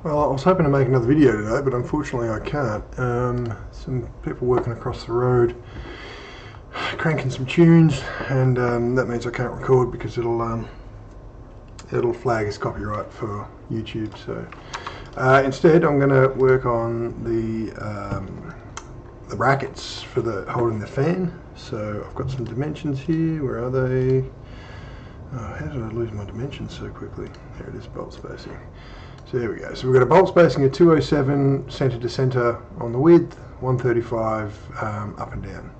Well, I was hoping to make another video today, but unfortunately I can't. Some people working across the road, cranking some tunes, and that means I can't record because it'll flag as copyright for YouTube. So instead, I'm going to work on the brackets for holding the fan. So I've got some dimensions here. Where are they? Oh, how did I lose my dimensions so quickly? There it is, bolt spacing. So there we go. So we've got a bolt spacing of 207 centre to centre on the width, 135 up and down.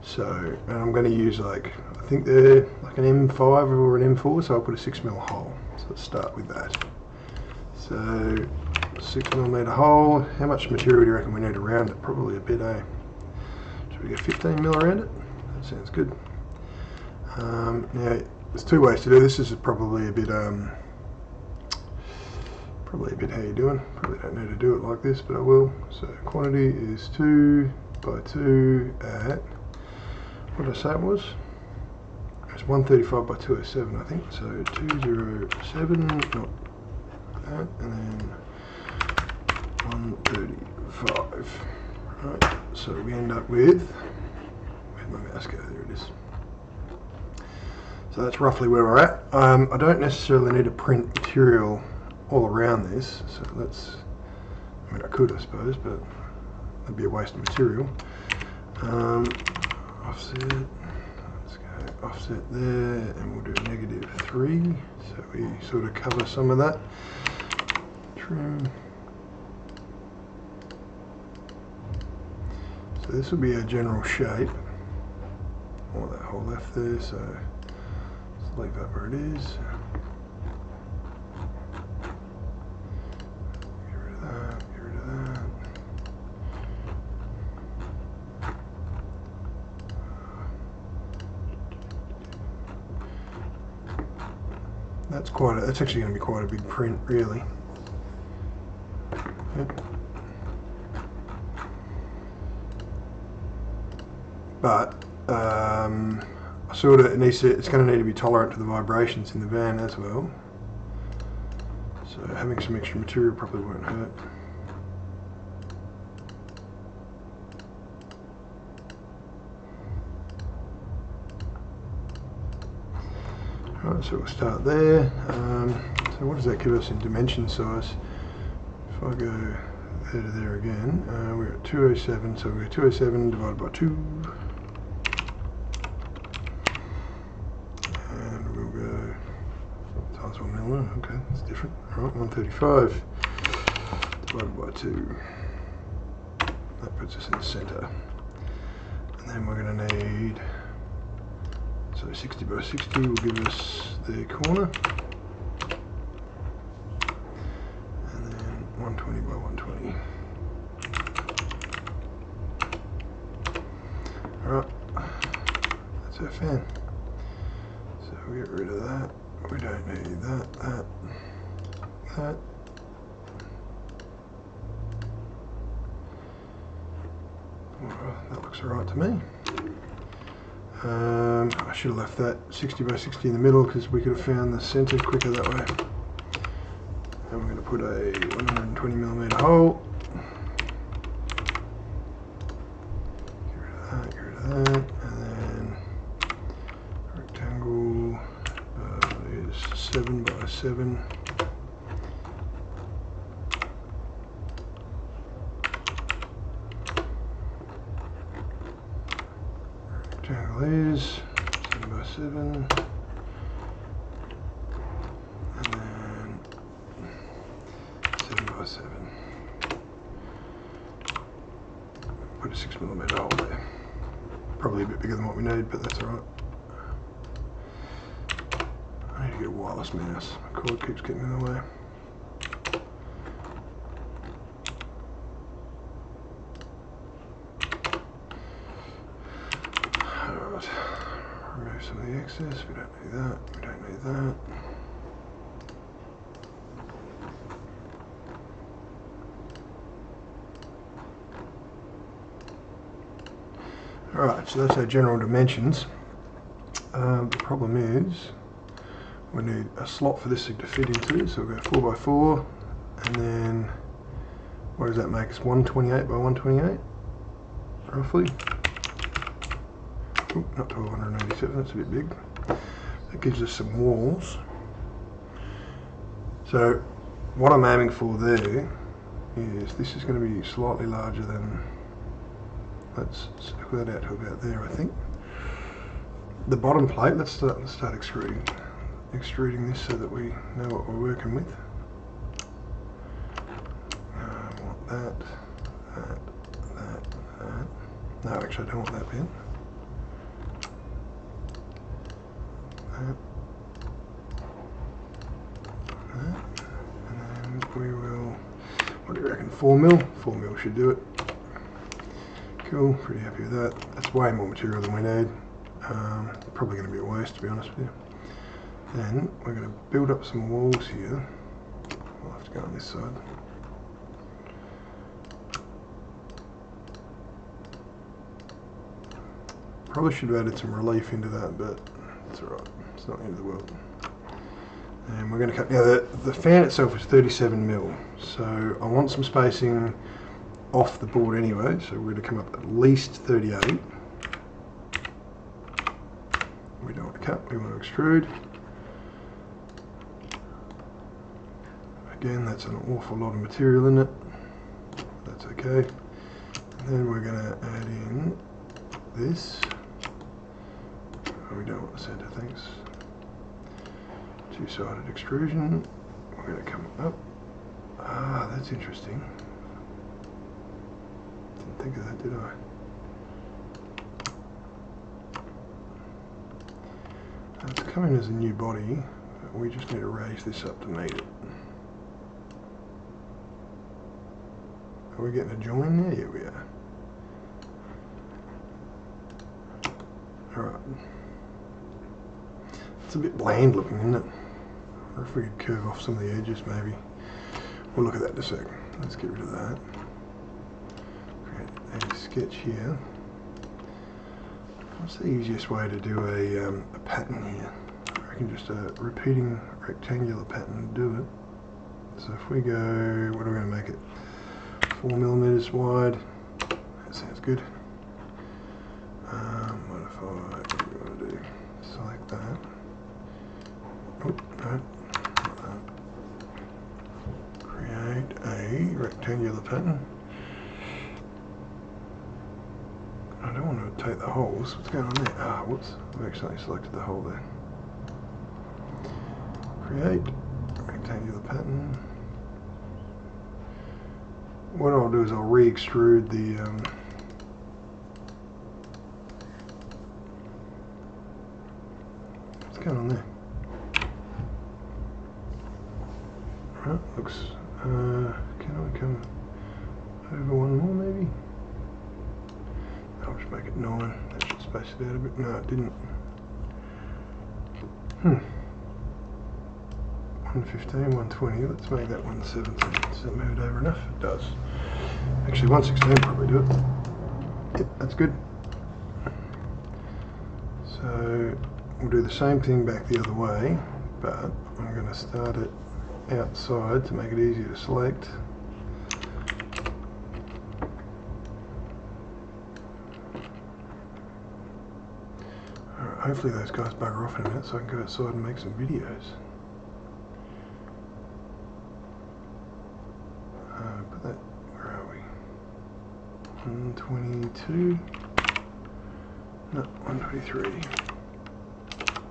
So, and I'm going to use I think they're like an M5 or an M4, so I'll put a 6mm hole. So let's start with that. So 6mm hole. How much material do you reckon we need around it? Probably a bit, eh? Should we get 15mm around it? That sounds good. Now, there's two ways to do this. This is probably a bit how you doing. Probably don't need to do it like this, but I will. So quantity is 2 by 2 at, what did I say it was? It's 135 by 207, I think. So 207, not that, and then 135. Right, so we end up with, where'd my mouse go? There it is. So that's roughly where we're at. I don't necessarily need to print material all around this, so I mean I could I suppose, but that'd be a waste of material. Offset, let's go offset there, and we'll do -3, so we sort of cover some of that. Trim. So this will be our general shape. All that hole left there, so let's leave that where it is. That's actually going to be quite a big print, really. Yep. But it's going to need to be tolerant to the vibrations in the van as well. So having some extra material probably won't hurt. Right, so we'll start there. So what does that give us in dimension size? If I go there to there again, we're at 207, so we're 207 divided by 2. And we'll go times 1mm, okay, that's different. Alright, 135 divided by 2. That puts us in the centre. And then we're going to need, so 60 by 60 will give us the corner, and then 120 by 120. Alright, that's our fan. So we'll get rid of that. We don't need that. Well, that looks alright to me. I should have left that 60 by 60 in the middle because we could have found the centre quicker that way. And we're going to put a 120mm hole. Get rid of that, and then rectangle is 7 by 7. Rectangle is 7 by 7, and then 7 by 7. Put a 6mm hole there. Probably a bit bigger than what we need, but that's alright. I need to get a wireless mouse. My cord keeps getting in the way. Remove some of the excess, we don't need that, we don't need that. Alright, so that's our general dimensions. The problem is we need a slot for this thing to fit into, so we'll go 4x4 and then what does that make us? 128 by 128, roughly. Ooh, not 1287, that's a bit big. That gives us some walls. So what I'm aiming for there is this is going to be slightly larger than, let's circle that out to about there, I think. The bottom plate, let's start extruding this so that we know what we're working with. I want that. No, actually I don't want that bit. That. And then we will, what do you reckon, 4 mil? 4 mil should do it. Cool, pretty happy with that. That's way more material than we need. Probably going to be a waste, to be honest with you. Then we're going to build up some walls here. We'll have to go on this side. Probably should have added some relief into that, but it's alright. It's not the end of the world. And we're going to cut, now the fan itself is 37 mil, so I want some spacing off the board anyway, so we're going to come up at least 38. We don't want to cut, we want to extrude. Again, that's an awful lot of material in it. That's okay. And then we're going to add in this. Oh, we don't want the center, thanks. Two-sided extrusion. We're going to come up. Ah, that's interesting. Didn't think of that, did I? It's coming as a new body, but we just need to raise this up to meet it. Are we getting a join there? Yeah, we are. Alright. It's a bit bland looking, isn't it? Or if we could curve off some of the edges, maybe. We'll look at that in a sec. Let's get rid of that. Create a sketch here. What's the easiest way to do a pattern here? I reckon just a repeating rectangular pattern would do it. So if we go, what are we going to make it? 4 millimeters wide. That sounds good. What if I want to do? Select that. Oh, no. Create a rectangular pattern. I don't want to take the holes. What's going on there? Ah, whoops. I've accidentally selected the hole there. Create rectangular pattern. What I'll do is I'll re-extrude the what's going on there? Right, looks can I come over one more maybe? I'll just make it 9. That should space it out a bit. No, it didn't. 115, 120, let's make that 117. Does that move it over enough? It does. Actually 116 probably do it. Yep, that's good. So we'll do the same thing back the other way, but I'm going to start it outside to make it easier to select. Alright, hopefully those guys bugger off in a minute so I can go outside and make some videos. But that, where are we? 122. No, 123.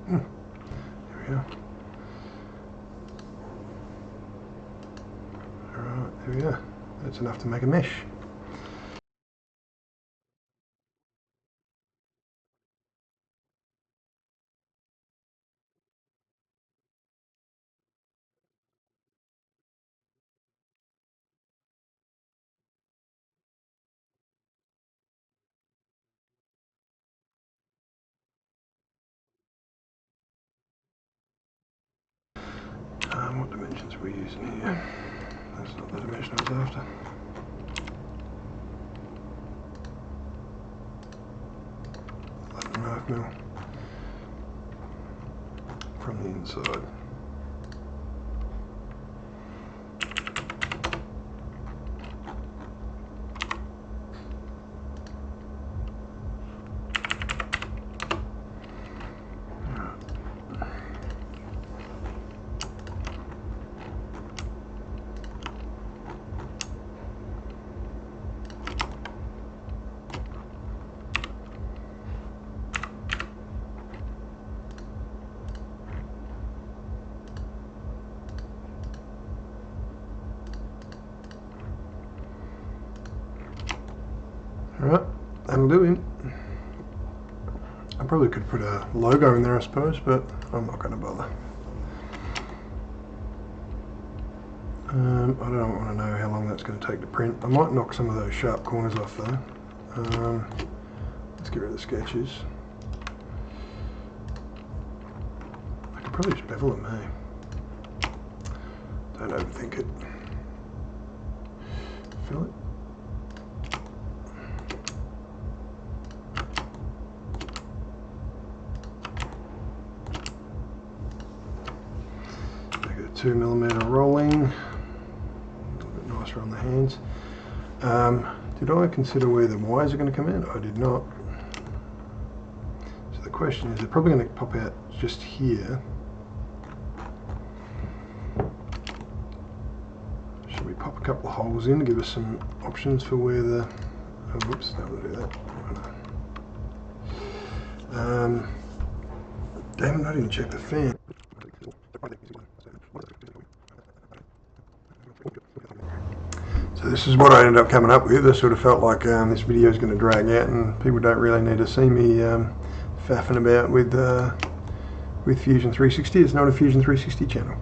There we are. Alright, there we are. That's enough to make a mesh. What dimensions are we using here? That's not the dimension I was after. Mil from the inside. Alright, that'll do him. I probably could put a logo in there, I suppose, but I'm not going to bother. I don't want to know how long that's going to take to print. I might knock some of those sharp corners off though. Let's get rid of the sketches. I could probably just bevel them, hey? Don't overthink it. Fill it. Make it a 2mm rolling. A little bit nicer on the hands. Did I consider where the wires are going to come out? I did not. So the question is, they're probably going to pop out just here. Should we pop a couple of holes in to give us some options for where the... Oh, whoops, don't want to do that. Damn it, I didn't check the fan. So this is what I ended up coming up with. I sort of felt like this video is going to drag out and people don't really need to see me faffing about with Fusion 360. It's not a Fusion 360 channel.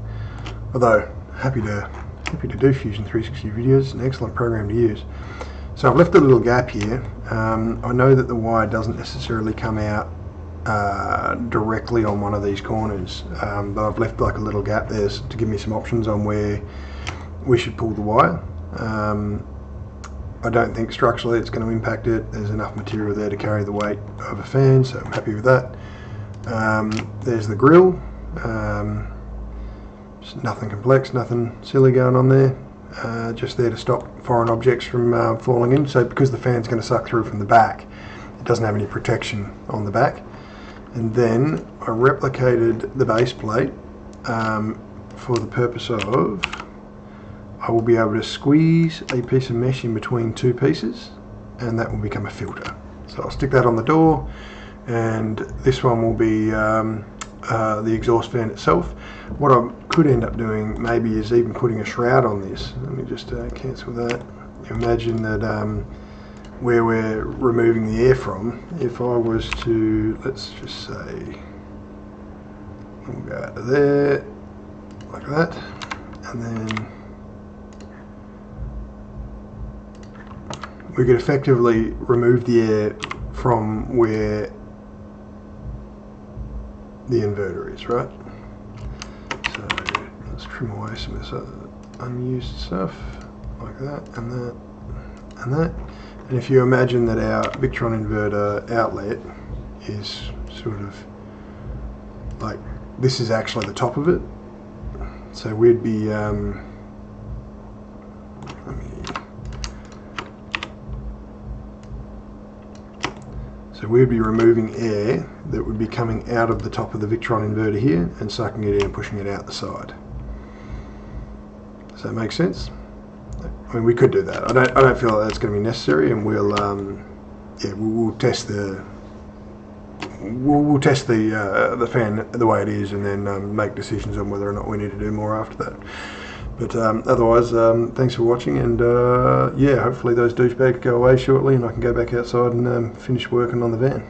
Although, happy to do Fusion 360 videos. It's an excellent program to use. So I've left a little gap here. I know that the wire doesn't necessarily come out directly on one of these corners, but I've left like a little gap there to give me some options on where we should pull the wire. I don't think structurally it's going to impact it. There's enough material there to carry the weight of a fan, so I'm happy with that. There's the grill. Nothing complex, nothing silly going on there. Just there to stop foreign objects from falling in. So because the fan's going to suck through from the back, it doesn't have any protection on the back. And then I replicated the base plate for the purpose of I will be able to squeeze a piece of mesh in between two pieces, and that will become a filter. So I'll stick that on the door, and this one will be the exhaust fan itself. What I could end up doing maybe is even putting a shroud on this. Let me just cancel that. Imagine that where we're removing the air from, if I was to, let's just say, we'll go out to there, like that, and then we could effectively remove the air from where the inverter is, right? So let's trim away some of this unused stuff, like that, and that, and that. And if you imagine that our Victron inverter outlet is sort of like, this is actually the top of it, so we'd be we'd be removing air that would be coming out of the top of the Victron inverter here and sucking it in and pushing it out the side. Does that make sense? I mean, we could do that. I don't feel like that's going to be necessary, and we'll test the fan the way it is, and then make decisions on whether or not we need to do more after that. But otherwise, thanks for watching, and yeah, hopefully those douchebags go away shortly and I can go back outside and finish working on the van.